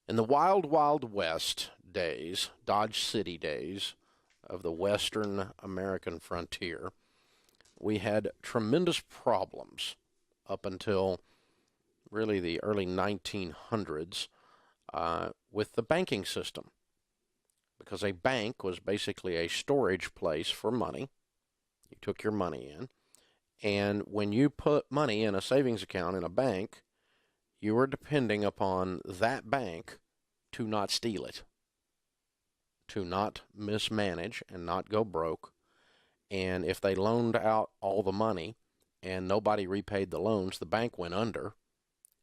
In the wild, wild west days, Dodge City days of the western American frontier, we had tremendous problems up until really the early 1900s with the banking system. Because a bank was basically a storage place for money. You took your money in, and when you put money in a savings account in a bank, you were depending upon that bank to not steal it, to not mismanage and not go broke. And if they loaned out all the money and nobody repaid the loans, the bank went under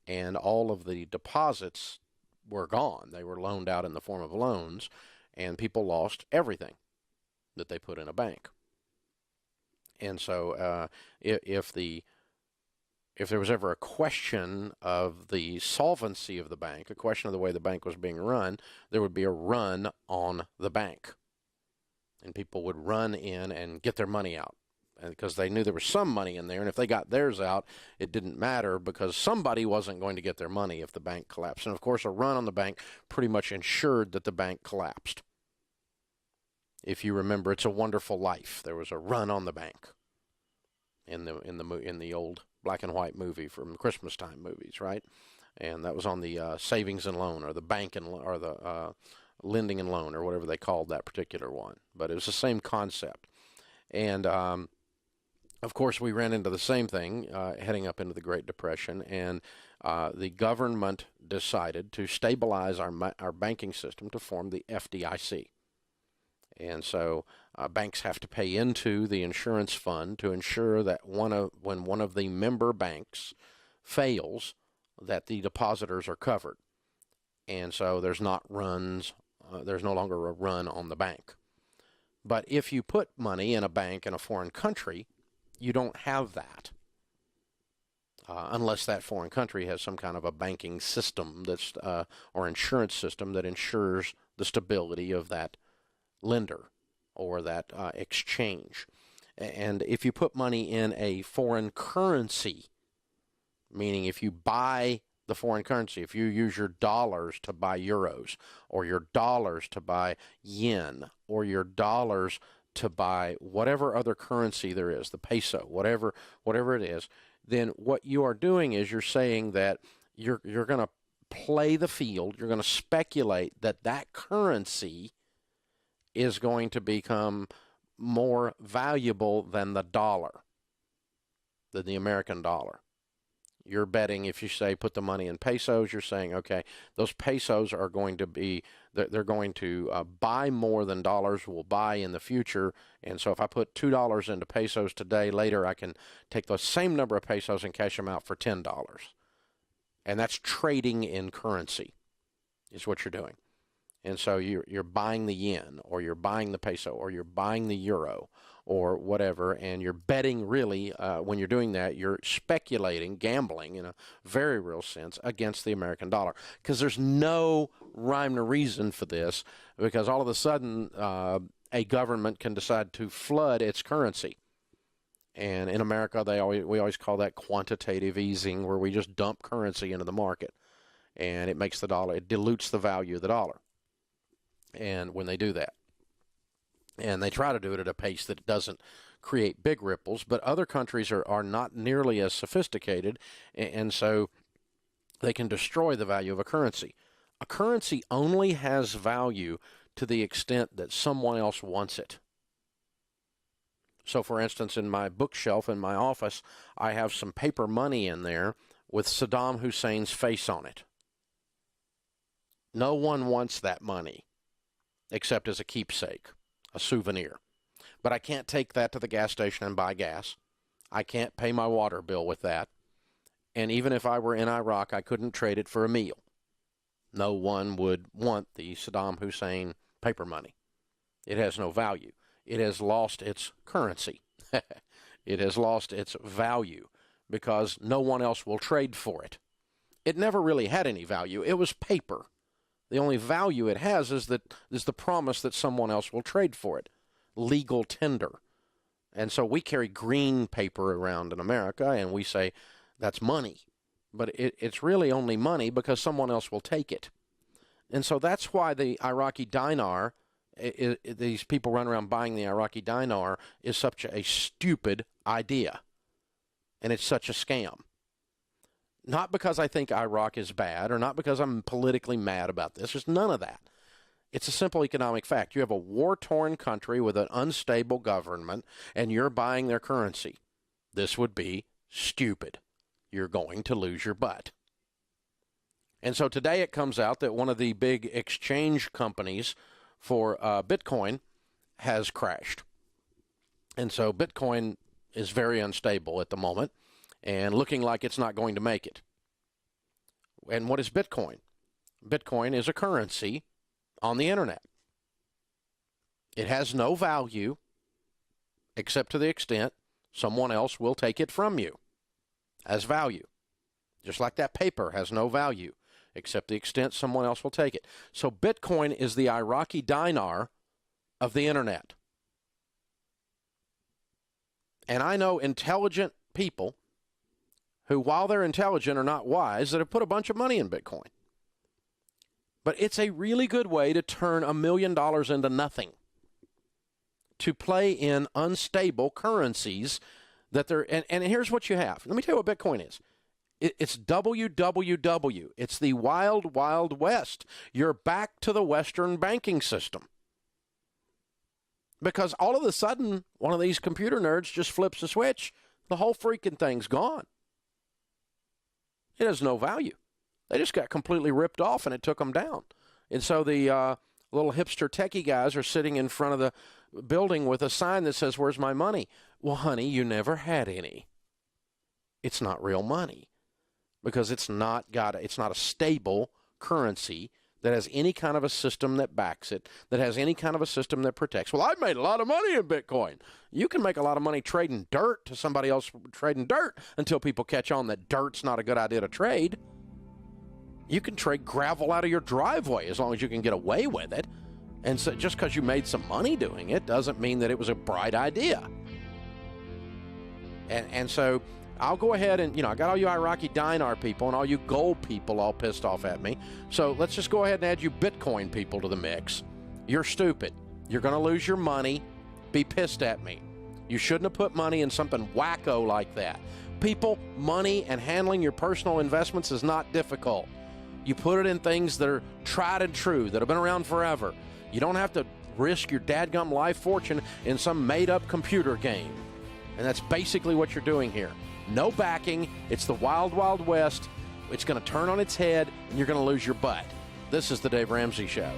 and all of the deposits were gone. They were loaned out in the form of loans, and people lost everything that they put in a bank. And so if there was ever a question of the solvency of the bank, a question of the way the bank was being run, there would be a run on the bank. And people would run in and get their money out, because they knew there was some money in there, and if they got theirs out, it didn't matter because somebody wasn't going to get their money if the bank collapsed. And of course, a run on the bank pretty much ensured that the bank collapsed. If you remember, It's a Wonderful Life, there was a run on the bank in the old black and white movie from Christmas time movies, right? And that was on the savings and loan, or the bank and or the lending and loan, or whatever they called that particular one. But it was the same concept. And of course, we ran into the same thing heading up into the Great Depression, and the government decided to stabilize our banking system to form the FDIC. And so banks have to pay into the insurance fund to ensure that when one of the member banks fails, that the depositors are covered. And so there's no longer a run on the bank. But if you put money in a bank in a foreign country, you don't have that. Unless that foreign country has some kind of a banking system or insurance system that ensures the stability of that lender or that exchange. And if you put money in a foreign currency, meaning if you buy the foreign currency, if you use your dollars to buy euros, or your dollars to buy yen, or your dollars to buy whatever other currency there is, the peso, whatever it is, then what you are doing is you're saying that you're going to play the field, you're going to speculate that that currency is going to become more valuable than the dollar, than the American dollar. You're betting, if you say put the money in pesos, you're saying, okay, those pesos are going to be, they're going to buy more than dollars will buy in the future. And so if I put $2 into pesos today, later I can take the same number of pesos and cash them out for $10. And that's trading in currency is what you're doing. And so you're buying the yen, or you're buying the peso, or you're buying the euro, or whatever, and you're betting really, when you're doing that, you're speculating, gambling in a very real sense against the American dollar. Because there's no rhyme or reason for this, because all of a sudden a government can decide to flood its currency. And in America, we always call that quantitative easing, where we just dump currency into the market, and it makes the dollar, it dilutes the value of the dollar. And when they do that, and they try to do it at a pace that doesn't create big ripples, but other countries are not nearly as sophisticated, and so they can destroy the value of a currency. A currency only has value to the extent that someone else wants it. So, for instance, in my bookshelf in my office, I have some paper money in there with Saddam Hussein's face on it. No one wants that money, except as a keepsake, a souvenir. But I can't take that to the gas station and buy gas. I can't pay my water bill with that. And even if I were in Iraq, I couldn't trade it for a meal. No one would want the Saddam Hussein paper money. It has no value. It has lost its currency. It has lost its value because no one else will trade for it. It never really had any value. It was paper. The only value it has is the promise that someone else will trade for it. Legal tender. And so we carry green paper around in America, and we say that's money. But it's really only money because someone else will take it. And so that's why the Iraqi dinar, these people run around buying the Iraqi dinar, is such a stupid idea. And it's such a scam. Not because I think Iraq is bad or not because I'm politically mad about this. There's none of that. It's a simple economic fact. You have a war-torn country with an unstable government, and you're buying their currency. This would be stupid. You're going to lose your butt. And so today it comes out that one of the big exchange companies for Bitcoin has crashed. And so Bitcoin is very unstable at the moment and looking like it's not going to make it. And what is Bitcoin? Bitcoin is a currency on the internet. It has no value except to the extent someone else will take it from you as value. Just like that paper has no value except the extent someone else will take it. So Bitcoin is the Iraqi dinar of the internet. And I know intelligent people who, while they're intelligent, are not wise, that have put a bunch of money in Bitcoin. But it's a really good way to turn $1 million into nothing, to play in unstable currencies that they're, and here's what you have. Let me tell you what Bitcoin is. It's WWW. It's the wild, wild west. You're back to the Western banking system. Because all of a sudden, one of these computer nerds just flips a switch. The whole freaking thing's gone. It has no value. They just got completely ripped off, and it took them down. And so the little hipster techie guys are sitting in front of the building with a sign that says, "Where's my money?" Well, honey, you never had any. It's not real money because it's not a stable currency that has any kind of a system that backs it, that has any kind of a system that protects. Well, I've made a lot of money in Bitcoin. You can make a lot of money trading dirt to somebody else trading dirt until people catch on that dirt's not a good idea to trade. You can trade gravel out of your driveway as long as you can get away with it. And so just because you made some money doing it doesn't mean that it was a bright idea. And so I'll go ahead and, I got all you Iraqi dinar people and all you gold people all pissed off at me. So let's just go ahead and add you Bitcoin people to the mix. You're stupid. You're going to lose your money. Be pissed at me. You shouldn't have put money in something wacko like that. People, money, and handling your personal investments is not difficult. You put it in things that are tried and true, that have been around forever. You don't have to risk your dadgum life fortune in some made-up computer game. And that's basically what you're doing here. No backing. It's the wild, wild west. It's going to turn on its head, and you're going to lose your butt. This is the Dave Ramsey Show.